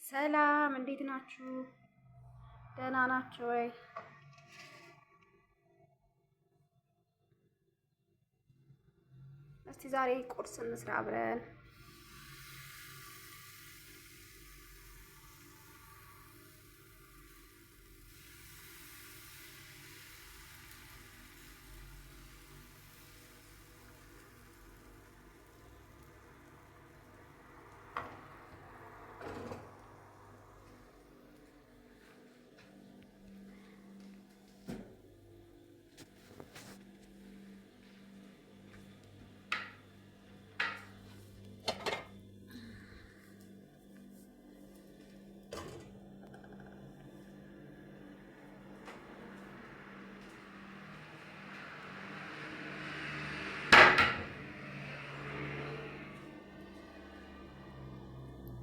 ሰላም እንዴት ናችሁ? ደህና ናችሁ ወይ? እስቲ ዛሬ ቁርስ እንስራ አብረን።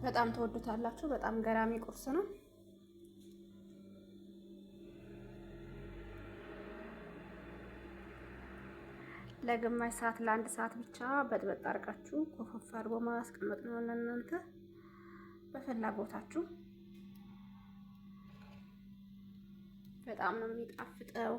በጣም ተወዱታላችሁ። በጣም ገራሚ ቁርስ ነው። ለግማሽ ሰዓት ለአንድ ሰዓት ብቻ በጥበጥ አድርጋችሁ ኮፈፍ አድርጎ ማስቀመጥ ነው ለእናንተ በፍላጎታችሁ። በጣም ነው የሚጣፍጠው።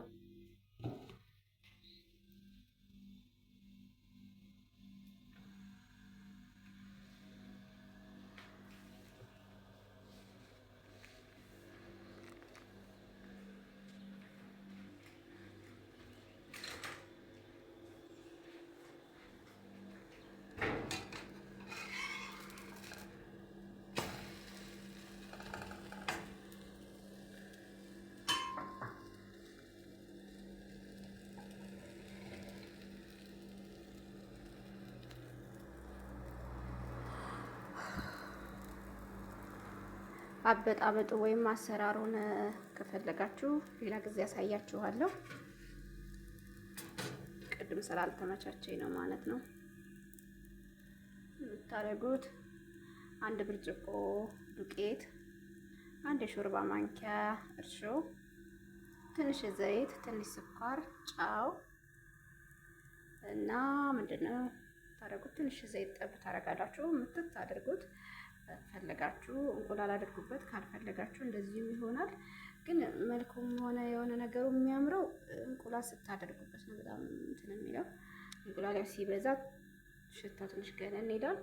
አበጣበጡ ወይም አሰራሩን ከፈለጋችሁ ሌላ ጊዜ ያሳያችኋለሁ። ቅድም ስላልተመቻቸኝ ነው ማለት ነው። የምታደርጉት አንድ ብርጭቆ ዱቄት፣ አንድ የሾርባ ማንኪያ እርሾ፣ ትንሽ ዘይት፣ ትንሽ ስኳር፣ ጨው እና ምንድነው ታደርጉት? ትንሽ ዘይት ጠብ ታደርጋላችሁ። ምጥጥ አድርጉት። ፈለጋችሁ እንቁላል አድርጉበት፣ ካልፈለጋችሁ እንደዚህም ይሆናል። ግን መልኩም ሆነ የሆነ ነገሩ የሚያምረው እንቁላል ስታደርጉበት ነው። በጣም እንትን የሚለው እንቁላል ያው ሲበዛ ሽታ ትንሽ ገነን ይላል።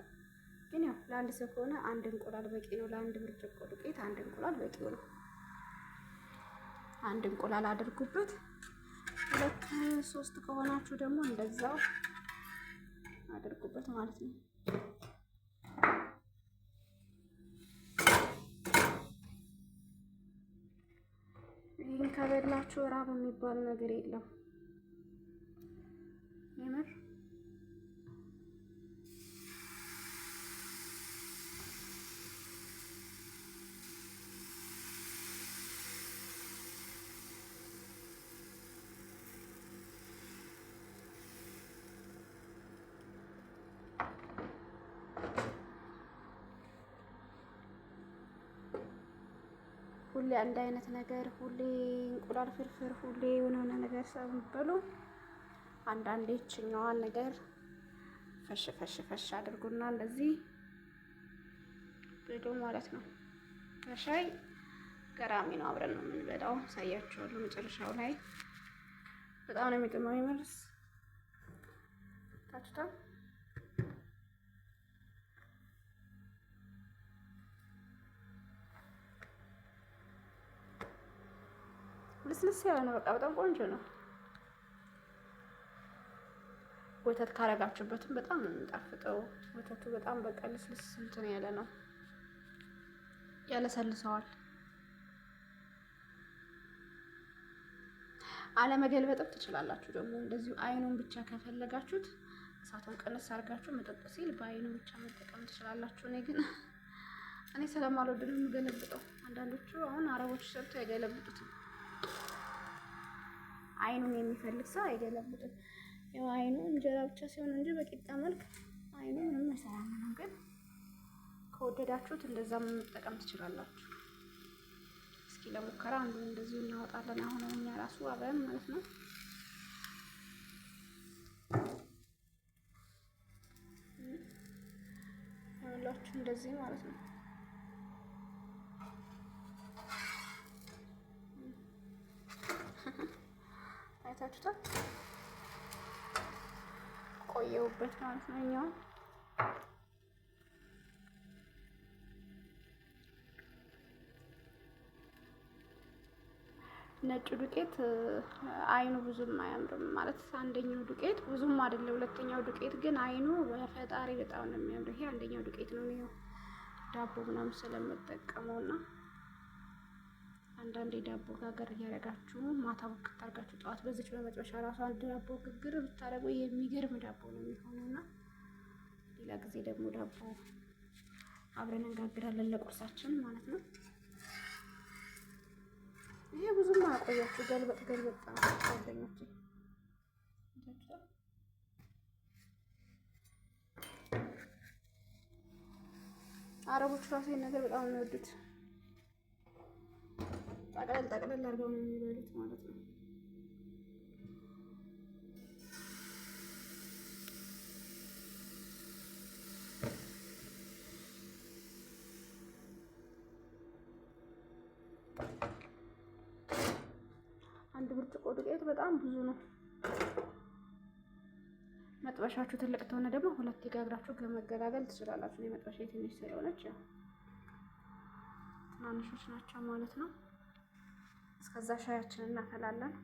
ግን ያው ለአንድ ሰው ከሆነ አንድ እንቁላል በቂ ነው። ለአንድ ብርጭቆ ዱቄት አንድ እንቁላል በቂው ነው። አንድ እንቁላል አድርጉበት። ሁለት ሶስት ከሆናችሁ ደግሞ እንደዛው አድርጉበት ማለት ነው። ይህን ከበላችሁ ራብ የሚባል ነገር የለም። የምር ሁሌ አንድ አይነት ነገር፣ ሁሌ እንቁላል ፍርፍር፣ ሁሌ የሆነ ነገር ሳይበሉ አንዳንዴ ይችኛዋን ነገር ፈሽ ፈሽ ፈሽ አድርጉና እንደዚህ ብሉ ማለት ነው። ከሻይ ገራሚ ነው። አብረን ነው የምንበላው። ሳያችኋለሁ መጨረሻው ላይ በጣም ነው የሚጥመው። ይመርስ ታችታ ልስልስ ያለ ነው። በቃ በጣም ቆንጆ ነው። ወተት ካረጋችሁበትም በጣም ነው የሚጣፍጠው። ወተቱ በጣም በቃ ልስልስ እንትን ያለ ነው፣ ያለሰልሰዋል። አለመገልበጥም ትችላላችሁ። ደግሞ እንደዚሁ አይኑን ብቻ ከፈለጋችሁት እሳቱን ቀነስ አድርጋችሁ መጠጥ ሲል በአይኑ ብቻ መጠቀም ትችላላችሁ። እኔ ስለማልወድ ነው የምገለብጠው። አንዳንዶቹ አሁን አረቦች ሰርተው አይገለብጡትም። አይኑን የሚፈልግ ሰው አይገለብጥም። ያው አይኑ እንጀራ ብቻ ሲሆን እንጂ በቂጣ መልክ አይኑ ምንም አይሰራም ነው። ግን ከወደዳችሁት እንደዛም መጠቀም ትችላላችሁ። እስኪ ለሙከራ አንዱን እንደዚሁ እናወጣለን። አሁን እኛ ራሱ አብረን ማለት ነው። ያላችሁ እንደዚህ ማለት ነው። አይታችሁታል። ቆየውበት ማለት ነው። እኛውን ነጩ ዱቄት አይኑ ብዙም አያምርም ማለት አንደኛው ዱቄት ብዙም አይደለም። ሁለተኛው ዱቄት ግን አይኑ በፈጣሪ በጣም ነው የሚያምር። ይሄ አንደኛው ዱቄት ነው። ነው ዳቦ ምናምን ስለምጠቀመውና አንዳንዴ ዳቦ ጋገር እያደረጋችሁ ማታ ወቅት አድርጋችሁ ጠዋት በዚች በመጥበሻ ራሱ አንድ ዳቦ ግግር ብታደርጉ የሚገርም ዳቦ ነው የሚሆነውና ሌላ ጊዜ ደግሞ ዳቦ አብረን እንጋግራለን ለቁርሳችን ማለት ነው። ይሄ ብዙም አቆያችሁ ገልበጥ ገልበጥ ጓደኞቼ። አረቦቹ ራሱ ይሄን ነገር በጣም ነው የሚወዱት። ጠቅለል ጠቅለል አድርገው ነው የሚበሉት ማለት ነው። አንድ ብርጭቆ ዱቄት በጣም ብዙ ነው። መጥበሻችሁ ትልቅ ተሆነ ደግሞ ሁለት ጋግራችሁ ከመገላገል ትችላላችሁ። የመጥበሻ ትንሽ ስለሆነች ያው ትናንሾች ናቸው ማለት ነው። እስከዛ ሻያችንን እናፈላለን።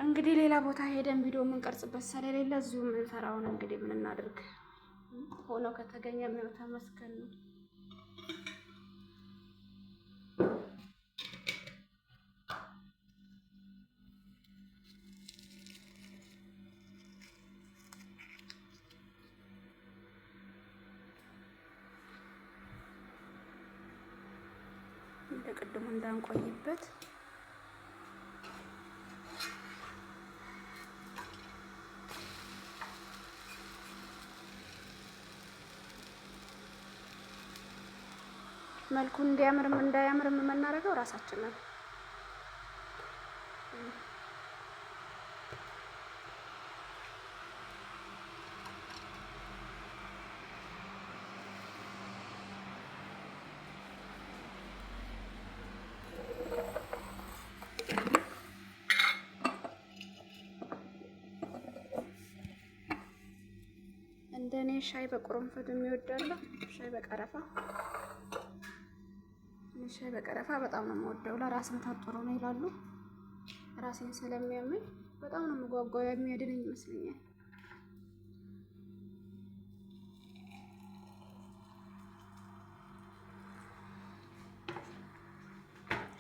እንግዲህ ሌላ ቦታ ሄደን ቪዲዮ የምንቀርጽበት ስለሌለ እዚሁ የምንሰራውን እንግዲህ ምን እናድርግ፣ ሆኖ ከተገኘ ምን ተመስገን ነው። እንደ ቅድሙ እንዳንቆይበት መልኩ እንዲያምርም እንዳያምርም የምናደርገው ራሳችን ነን። እንደኔ ሻይ በቁርንፍድ የሚወዳለ ሻይ በቀረፋ ሻይ በቀረፋ በጣም ነው የምወደው። ለራስ ምታት ጥሩ ነው ይላሉ። ራሴን ስለሚያመኝ በጣም ነው የምጓጓው። የሚያድነኝ ይመስለኛል።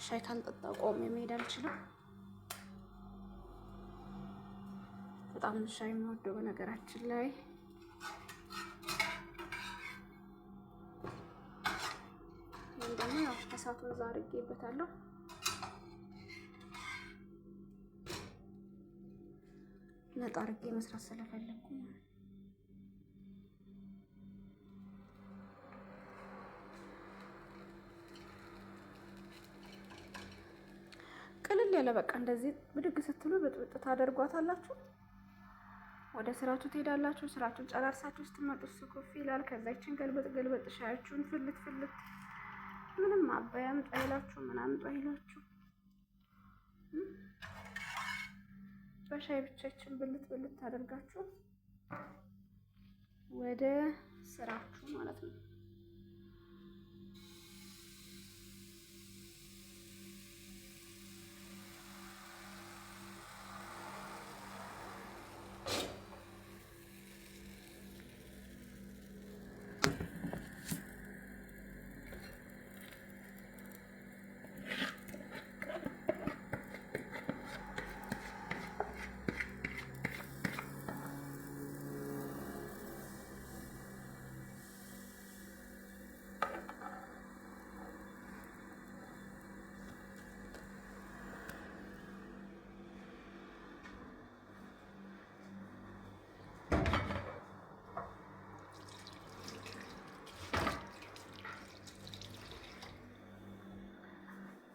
ሻይ ካልጠጣው ቆሜ መሄድ አልችልም። በጣም ሻይ የምወደው በነገራችን ላይ ደግሞ ያው እሳቱን እዛ አድርጌበታለሁ። ነጣ አድርጌ መስራት ስለፈለኩ ቅልል ያለ በቃ እንደዚህ ብድግ ስትሉ ብጥብጥ ታደርጓታላችሁ። ወደ ስራችሁ ትሄዳላችሁ። ስራችሁን ጨራርሳችሁ ስትመጡ ኮፊ ይላል። ከዛ ይችን ገልበጥ ገልበጥ ሻያችሁን ፍልት ፍልት ምንም አባያም ጣይላችሁ ምናምን ጣይላችሁ በሻይ ብቻችን ብልት ብልት ታደርጋችሁ ወደ ስራችሁ ማለት ነው።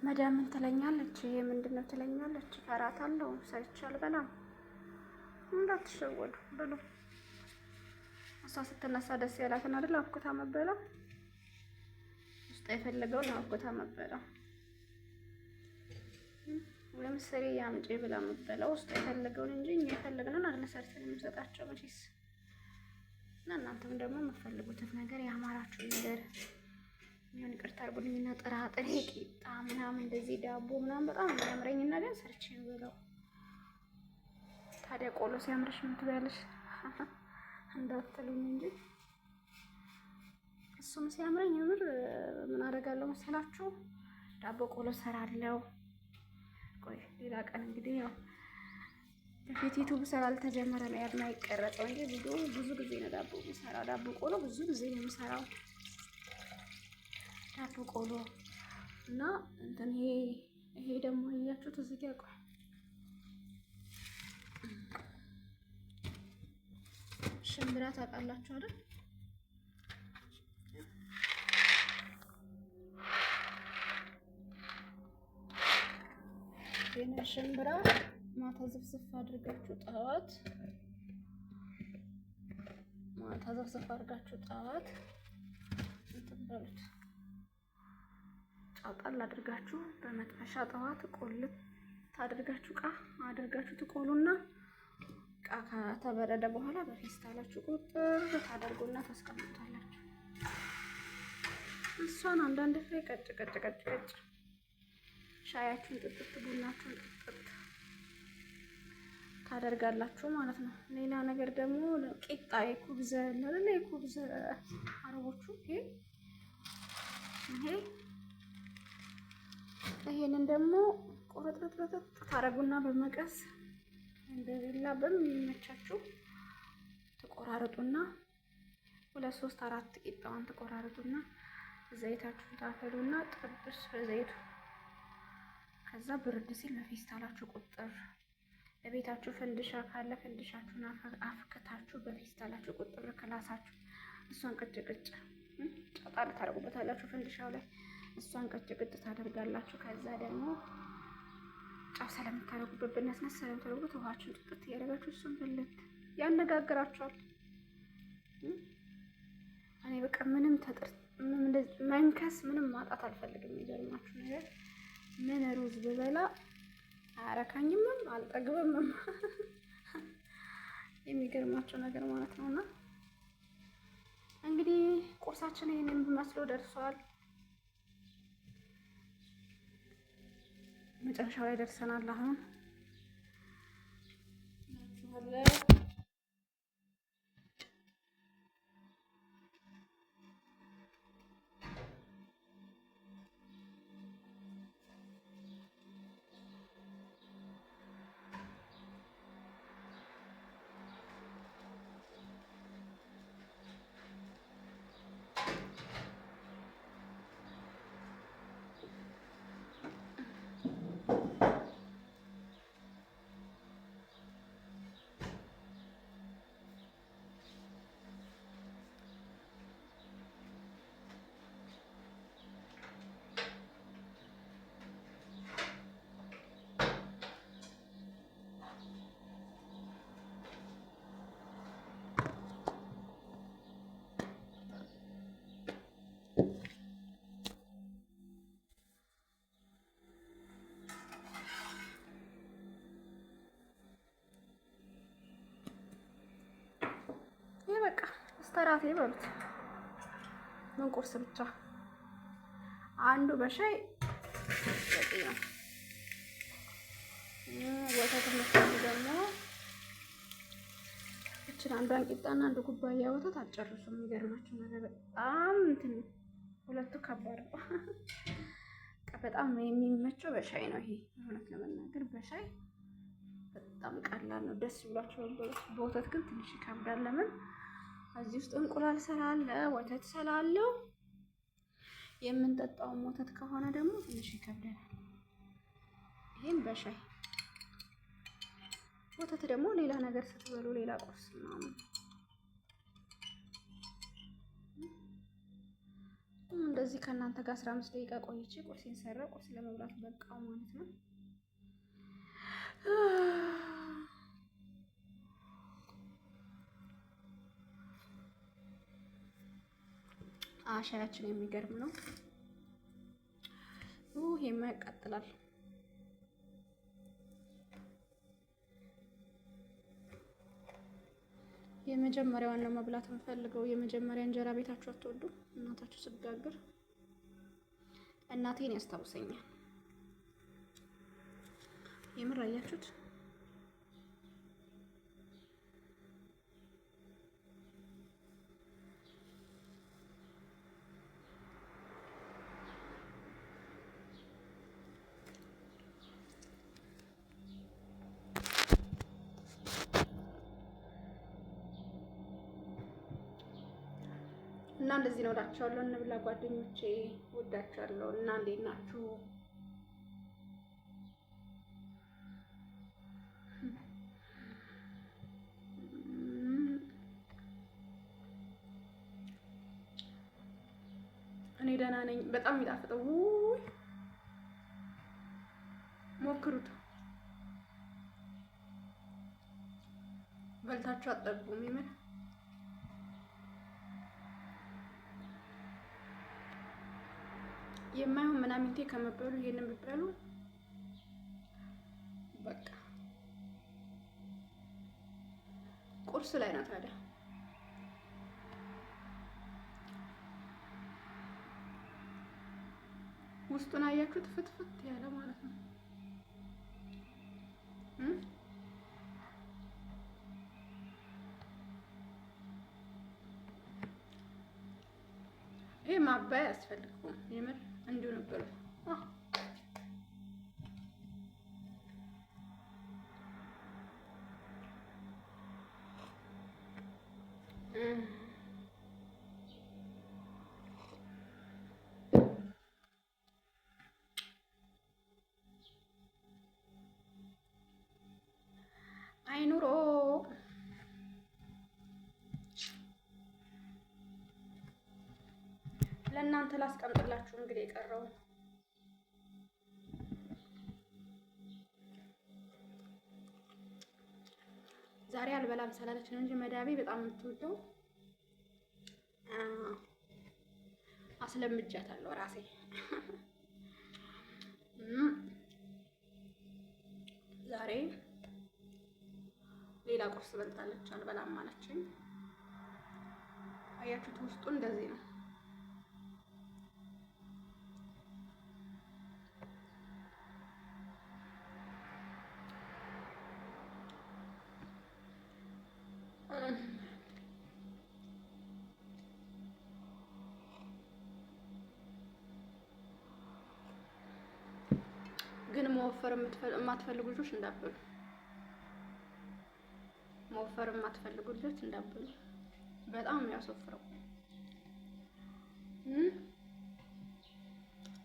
መዳም ምን ትለኛለች? ይሄ ምንድነው ትለኛለች? እፈራታለሁ። ሰርቼ አልበላም። እንዳትሸወዱ ብሎ እሷ ስትነሳ ደስ ያላትን አይደል አብኩታ መበላ ውስጥ የፈለገውን አብኩታ መበላ ወይም ስሪ ያምጪ ብላ መበላ ውስጥ የፈለገውን እንጂ እኛ የፈለግነውን አይደል ሰርተን የምንሰጣቸው መቼስ። እና እናንተም ደግሞ የምትፈልጉትን ነገር ያማራችሁ ነገር ምን ይቅርታ አድርጉልኝና ጥራጥሬ ቂጣ ምናምን እንደዚህ ዳቦ ምናምን በጣም የሚያምረኝ ነገር ሰርቼ ነው ብለው። ታዲያ ቆሎ ሲያምርሽ ምን ትበያለሽ እንዳትሉኝ እንጂ እሱም ሲያምረኝ የምር ምን አደርጋለሁ መሰላችሁ? ዳቦ ቆሎ ሰራለሁ። ቆይ ሌላ ቀን እንግዲህ ያው በፊት ዩቲዩብ ስላልተጀመረ ነው የማይቀረጸው እንጂ ቪዲዮ ብዙ ጊዜ ነው ዳቦ የምሰራው። ዳቦ ቆሎ ብዙ ጊዜ ነው የምሰራው። ዳቦ ቆሎ እና እንትን ይሄ ደግሞ እያችሁት እዚህ ጋር ቆይ ሽምብራ ታውቃላችሁ አይደል? የነ ሽምብራ ማታ ዝፍዝፍ አድርጋችሁ ጠዋት እንትን በሉት ጫጣል አድርጋችሁ በመጥበሻ ጠዋት ቆልት ታድርጋችሁ አድርጋችሁ ትቆሉና ከተበረደ በኋላ በፌስታላችሁ ቁጥር ታደርጉና ታስቀምጣላችሁ። እሷን አንዳንድ ፍሬ ቀጭ ሻያችሁን ጥጥት ቡናችሁን ጥጥት ታደርጋላችሁ ማለት ነው። ሌላ ነገር ደግሞ ቂጣ የኩብዘ ለለ የኩብዘ አረቦቹ ይሄንን ደግሞ ቆረጥረጥ ታረጉና በመቀስ እንደሌላ በሚመቻችሁ ተቆራርጡና 2 3 4 ቂጣውን ተቆራርጡና ዘይታችሁን ታፈሉና ጥብስ በዘይቱ ከዛ ብርድ ሲል በፌስታላችሁ ቁጥር ለቤታችሁ ፈንድሻ ካለ ፈንድሻችሁን አፍክታችሁ በፌስታላችሁ ቁጥር ከላሳችሁ እሷን ቅጭ ጫጣል ታደርጉበታላችሁ ፈንድሻው ላይ እሷን ቅጭ ታደርጋላችሁ። ከዛ ደግሞ ጫው ስለምታደርጉበት በነስነስ ስለምታደርጉት ውሃችሁን ጥጥት እያደረጋችሁ እሱን ብልት ያነጋግራችኋል። እኔ በቃ ምንም መንከስ ምንም ማጣት አልፈልግም። የሚገርማችሁ ነገር ምን ሩዝ ብበላ አያረካኝምም አልጠግብምም። የሚገርማችሁ ነገር ማለት ነውና እንግዲህ ቁርሳችን ይሄንን መስሎ ደርሷል። መጨረሻው ላይ ደርሰናል። አሁን በቃ ስተራቴ በሉት ምን ቁርስ ብቻ አንዱ በሻይ በቂ ነው። ወተት መስራት ደግሞ እችን አንዷን ቂጣና አንዱ ኩባያ ወተት አልጨርሱም። የሚገርማችሁ ነገር በጣም እንትን ሁለቱ ከባድ ነው። በጣም የሚመቸው በሻይ ነው። ይሄ እውነት ለመናገር በሻይ በጣም ቀላል ነው። ደስ ብሏችሁ በወተት ግን ትንሽ ይከብዳል። ለምን እዚህ ውስጥ እንቁላል ስላለ ወተት ስላለው የምንጠጣውን ወተት ከሆነ ደግሞ ትንሽ ይከብዳል። ይሄን በሻይ ወተት ደግሞ ሌላ ነገር ስትበሉ ሌላ ቁርስ ምናምን እዚህ ከእናንተ ጋር 15 ደቂቃ ቆይቼ ቁርሴን ሰራ ቁርስ ለመብላት በቃው ማለት ነው። ሻያችን የሚገርም ነው። ይሄማ ያቃጥላል። የመጀመሪያዋን ነው መብላት የምፈልገው። የመጀመሪያ እንጀራ ቤታችሁ አትወዱ? እናታችሁ ስትጋግር እናቴን ያስታውሰኛል። የምር አያችሁት? እና እንደዚህ ነው እላችኋለሁ። እንብላ ጓደኞቼ፣ ወዳችኋለሁ። እና እንዴት ናችሁ? እኔ ደህና ነኝ። በጣም የሚጣፍጠው ሞክሩት። በልታችሁ አጠግቡም። ይመን የማይሆን ምናምንቴ ከመበሉ ይሄንን ብትበሉ በቃ ቁርስ ላይ ነው። ታዲያ ውስጡን አያችሁት? ፍትፍት ያለ ማለት ነው። ይሄ ማባያ አያስፈልግም። የምር እንዲሁ ነበር። አይኑሮ ለእናንተ ላስቀምጥላችሁ እንግዲህ የቀረው ዛሬ አልበላም ስላለች ነው እንጂ መዳቤ በጣም የምትወደው አስለምጃታለሁ ራሴ። ዛሬ ሌላ ቁርስ በልታለች፣ አልበላም አለችኝ። አያችሁት? ውስጡ እንደዚህ ነው። ግን መወፈር የማትፈልጉ ልጆች እንዳበሉ፣ መወፈር የማትፈልጉ ልጆች እንዳበሉ። በጣም የሚያስወፍረው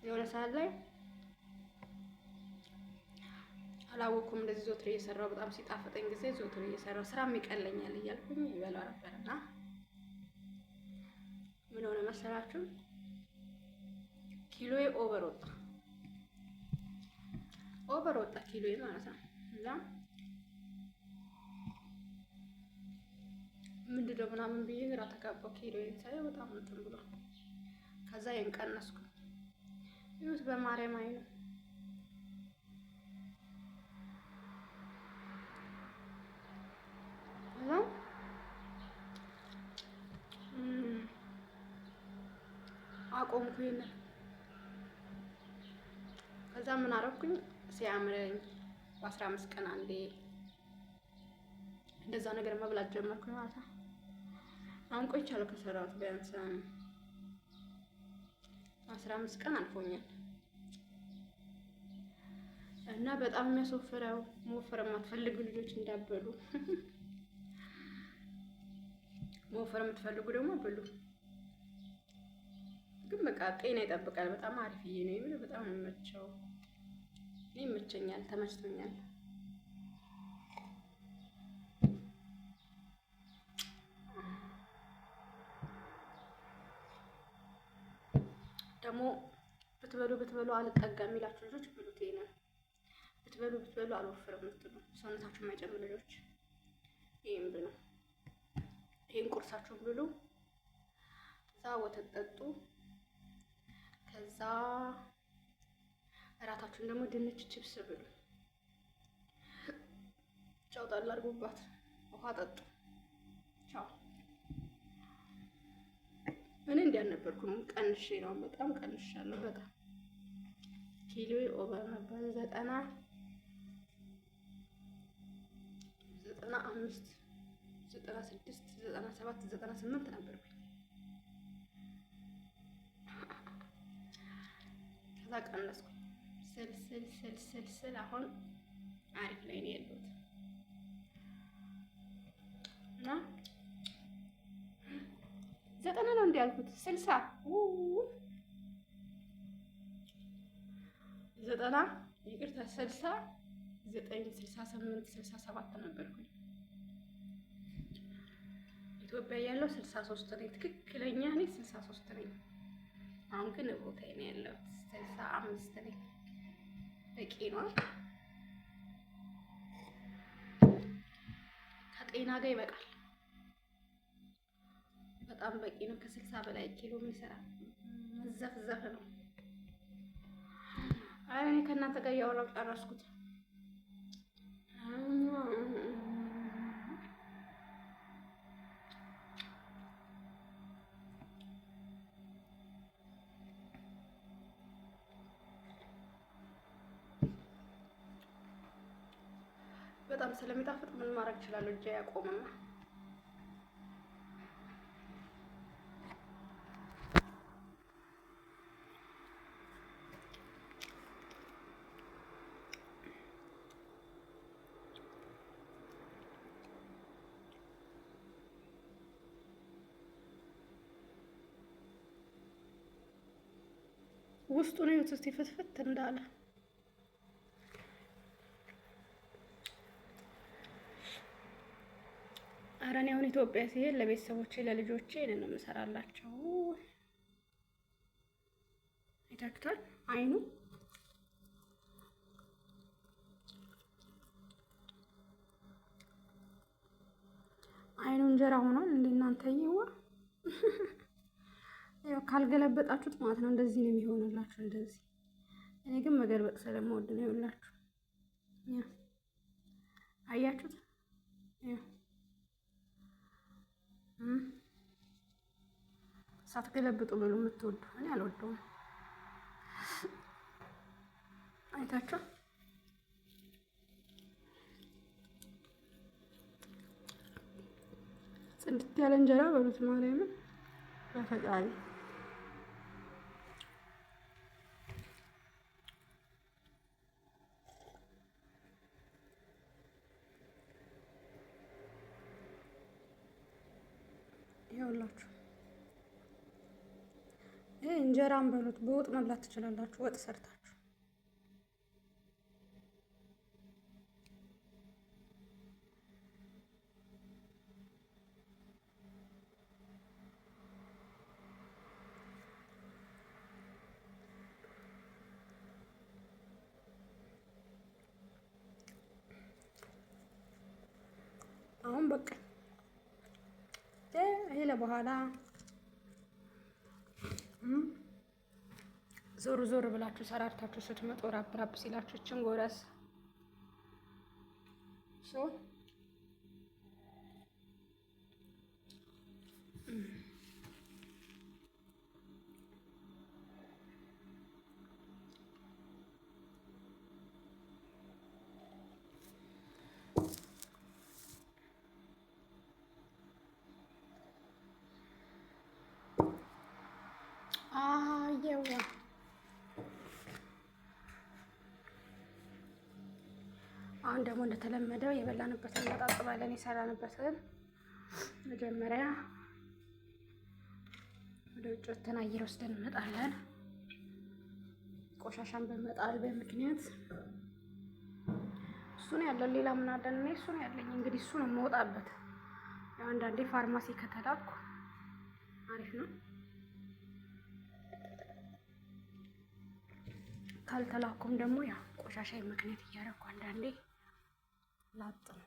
የሆነ ሰዓት ላይ አላወኩም። እንደዚህ ዞትር እየሰራው በጣም ሲጣፍጠኝ ጊዜ ዞትር እየሰራው ስራም ይቀለኛል እያልኩኝ ይበላው ነበርና ምን ሆነ መሰላችሁ? ኪሎዬ ኦቨር ወጣ ኪሎዬ ማለት ነው። እና ምንድነው ምናምን ብዬ ግራ ተጋባሁ። ኪሎዬን ሳይ በጣም እንትን ብሏል። ከዛ ይሄን ቀነስኩ። ይሁት በማርያም አይ ነው አቆምኩ። ይሄን ከዛ ምን አደረኩኝ? ሲያምረኝ በ15 ቀን አንዴ እንደዛ ነገር መብላት ጀመርኩኝ ማለት ነው። አሁን ቆይቻለሁ ከሰራሁት ቢያንስ 15 ቀን አልፎኛል። እና በጣም የሚያስወፍረው መወፈር የማትፈልጉ ልጆች እንዳበሉ፣ መወፈር የምትፈልጉ ደግሞ ብሉ። ግን በቃ ጤና ይጠብቃል። በጣም አሪፍዬ ነው የሚለው። በጣም ነው የሚመቸው። እኔ ይመቸኛል፣ ተመችቶኛል። ደግሞ ብትበሉ አልጠጋም የሚላችሁ ልጆች ብሉት። ይሄንን ብትበሉ አልወፍርም የምትሉ ሰውነታችሁ የማይጨምር ልጆች ይሄን ብሉ። ይሄን ቁርሳችሁን ብሉ። ከዛ ወተት ጠጡ። ከዛ እራታችሁን ደግሞ ድንች ቺፕስ ብሉ። ጨው ጣል አድርጉባት። ውሃ ጠጡ። ቻው። እኔ እንዲያልነበርኩም ቀንሼ ነው። በጣም ቀንሻለሁ። በጣም ኪሎ ኦቨር ነበር። 95 96 97 98 ነበርኩኝ። ከዛ ቀነስኩ ስል አሁን አሪፍ ላይ ነው ያለሁት እና 90 ነው እንዲያልኩት 60 90 ይቅርታ 60 9 68 67 ነበርኩኝ። ኢትዮጵያ ያለው 63 ነኝ። ትክክለኛ ነኝ 63 ነኝ። አሁን ግን ቦታዬ ነው ያለሁት 65 ነኝ። በቂ ነው። ከጤና ጋር ይበቃል። በጣም በቂ ነው። ከ60 በላይ ኪሎ ምን ይሰራል? መዘፍዘፍ ነው። አይ እኔ ከእናንተ ጋር እያወራሁ ጨረስኩት። በጣም ስለሚጣፍጥ ምን ማድረግ እችላለሁ? እጄ ያቆምና ውስጡ ነው እስቲ ፍትፍት እንዳለ አረኔ አሁን ኢትዮጵያ ሲሄድ ለቤተሰቦቼ ለልጆቼ እኔን ነው የምሰራላቸው። አይታችኋል? አይኑ እንጀራ ሆኗል። እንደ እናንተ ይዋ ያው ካልገለበጣችሁት ማለት ነው እንደዚህ ነው የሚሆንላችሁ። እንደዚህ እኔ ግን መገልበጥ ስለምወድ ነው። ይኸውላችሁ አያችሁት? ሳትገለብጡ ብሉ የምትወዱ። እኔ አልወደውም። አይታችሁ ጽድት ያለ እንጀራ በሉት ማርያምን በፈጣሪ ይኸውላችሁ ይሄ እንጀራን በሉት። በወጥ መብላት ትችላላችሁ። ወጥ ሰርታችሁ አሁን በቃ ይሄ ለበኋላ ዞር ዞር ብላችሁ ሰራርታችሁ ስትመጡ ራብ ሲላችሁ እችን ጎረስ አሁን ደግሞ እንደተለመደው የበላንበትን እናጣጥባለን። የሰራንበትን መጀመሪያ ወደ ውጭ ወተን አየር ወስደን እንመጣለን። ቆሻሻን በመጣል በምክንያት እሱን ያለን ሌላ ምን አለን? እኔ እሱን ያለኝ እንግዲህ እሱን የምወጣበት ያው አንዳንዴ ፋርማሲ ከተላኩ አሪፍ ነው። ካልተላኩም ደግሞ ያው ቆሻሻ ምክንያት እያደረኩ አንዳንዴ ላጥ ነው።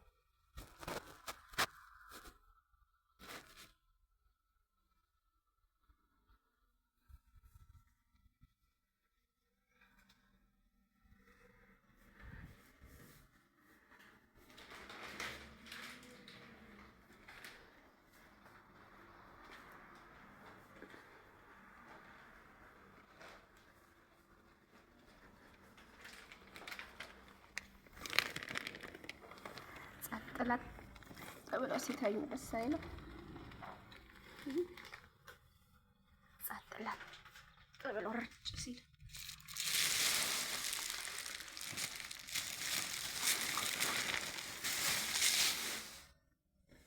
ጸጥላት ተብለው ሲታዩ ደስ አይልም። ጸጥላት ተብለው ረጭ ሲል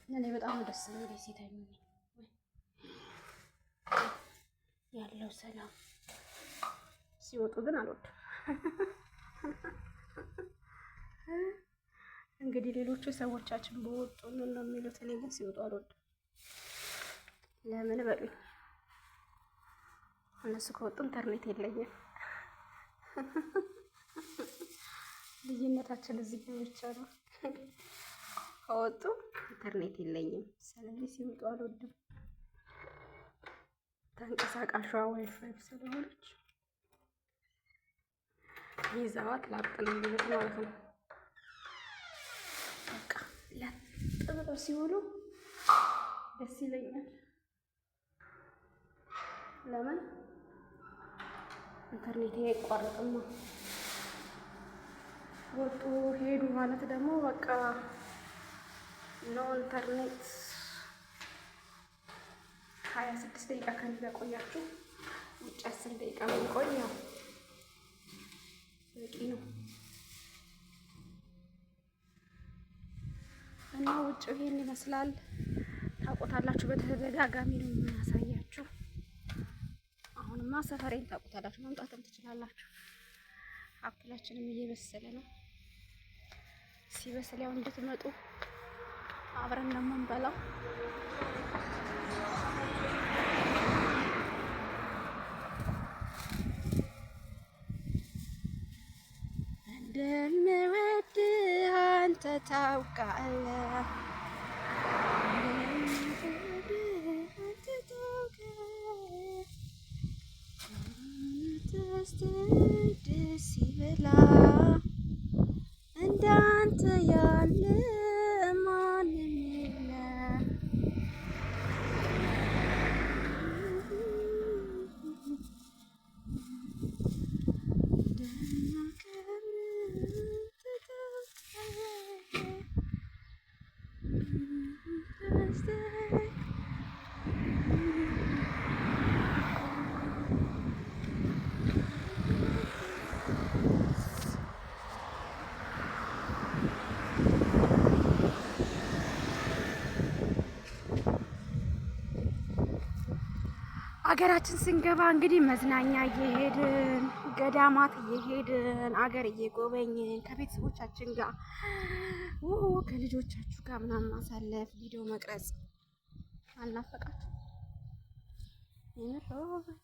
እኔ በጣም ደስ የሚለኝ ሲታዩ ያለው ሰላም። ሲወጡ ግን አልወድም። እንግዲህ ሌሎቹ ሰዎቻችን በወጡ ነው የሚሉት፣ እኔ ግን ሲወጡ አልወድም። ለምን በሉኝ፣ እነሱ ከወጡ ኢንተርኔት የለኝም። ልዩነታችን እዚህ ብቻ ነው። ከወጡ ኢንተርኔት የለኝም። ስለዚህ ሲወጡ አልወድም። ተንቀሳቃሿ ዋይፋይ ስለሆነች ይዘዋት ላጥን ማለት ነው። በቃ ለጥ ብለው ሲውሉ ደስ ይለኛል። ለምን ኢንተርኔት አይቋረጥም። ወጡ ሄዱ ማለት ደግሞ በቃ ኖ ኢንተርኔት 26 ደቂቃ ከኔ ጋር ቆያችሁ፣ ውጭ 10 ደቂቃ ብንቆይ ያው በቂ ነው። እና ውጭ ይሄን ይመስላል። ታውቁታላችሁ፣ በተደጋጋሚ ነው የማያሳያችሁ። አሁንማ ሰፈሬን ታውቁታላችሁ፣ መምጣትም ትችላላችሁ። አፕላችንም እየበሰለ ነው። ሲበስል ያው እንድትመጡ አብረን ነው የምንበላው። እንደምወድህ አንተ ታውቃለህ፣ ደስ ይበላ እንዳንተ ያለ ማንም የለም። አገራችን ስንገባ እንግዲህ መዝናኛ እየሄድን ገዳማት እየሄድን አገር እየጎበኝን ከቤተሰቦቻችን ጋር ከልጆቻችሁ ጋር ምናምን ማሳለፍ ቪዲዮ መቅረጽ አልናፈቃችሁ?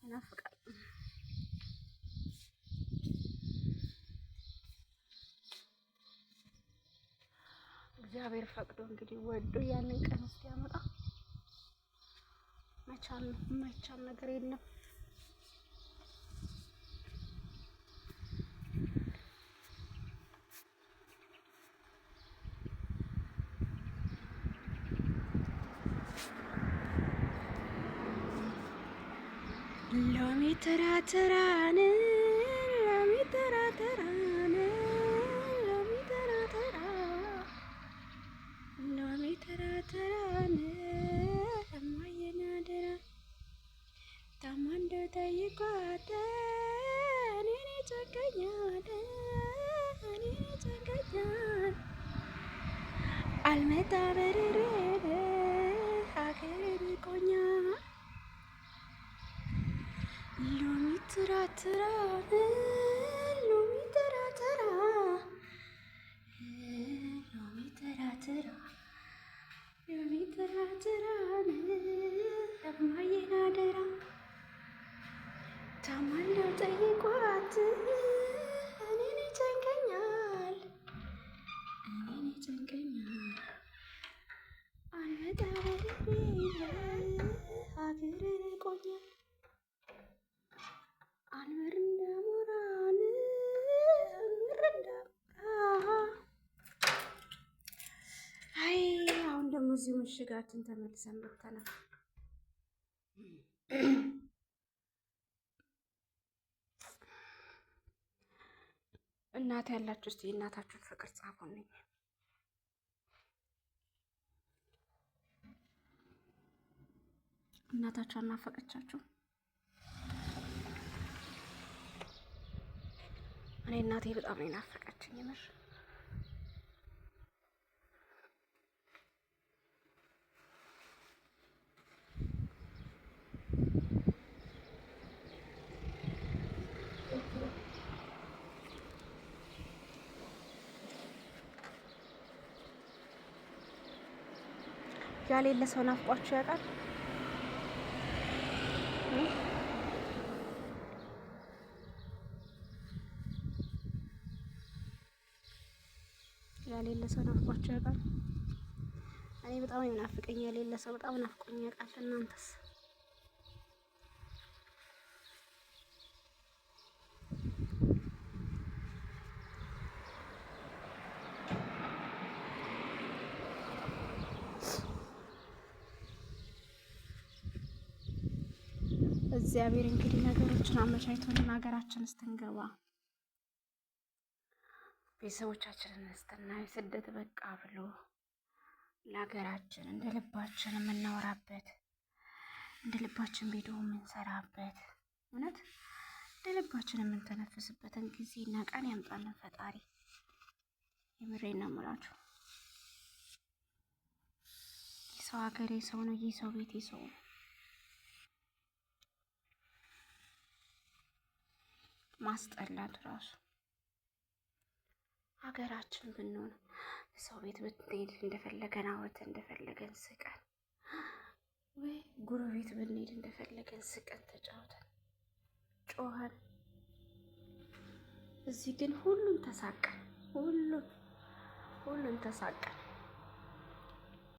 ይናፍቃል። እግዚአብሔር ፈቅዶ እንግዲህ ወዶ ያንን ቀን ውስጥ ያመጣ መቻል ነው። የማይቻል ነገር የለም። ሎሚ ተራ ተራን ሎሚ ተራ ተራን ሎሚ ተራ ተራ ሎሚ ተራ ተራን እማየናደራ ታማንዶ ጠይቋት እኔ ጨቀኛት እኔ ጨቀኛት አልመጣ በረሬ ሀገር ቢቆኛል ሎሚ ተራ ተራ ሎሚ ተራ ተራ ሎሚ ተራ ተራ ሎሚ ተራ ተራ እማዬን አደራ ታማለው ጠይቋት ምሽጋችን ተመልሰን መጥተናል። እናት ያላችሁ እስቲ እናታችሁን ፍቅር ጻፉልኝ። እናታችሁ አናፈቀቻችሁ? እኔ እናቴ በጣም ነው ናፈቀችኝ የምር። ያሌለ ሰው ናፍቋችሁ ያውቃል? ያሌለ ሰው ናፍቋችሁ ያውቃል? እኔ በጣም የሚናፍቀኝ ያሌለ ሰው በጣም ናፍቆኝ ያውቃል። እናንተስ? እግዚአብሔር እንግዲህ ነገሮችን አመቻችቶልን ሀገራችን ስትንገባ ቤተሰቦቻችንን ስትናይ ስደት በቃ ብሎ ለሀገራችን እንደ ልባችን የምናወራበት እንደ ልባችን ቪዲዮ የምንሰራበት እውነት እንደ ልባችን የምንተነፍስበትን ጊዜና ቀን ያምጣልን ፈጣሪ። የምሬን ነው የምላችሁ። የሰው ሀገር የሰው ነው፣ የሰው ቤት የሰው ነው። ማስጠላት ራሱ ሀገራችን ብንሆን ሰው ቤት ብንሄድ እንደፈለገን አወተን እንደፈለገን ስቀን፣ ወይ ጉረቤት ብንሄድ እንደፈለገን ስቀን ተጫውተን ጮኸን፣ እዚህ ግን ሁሉም ተሳቀን፣ ሁሉም ተሳቀን።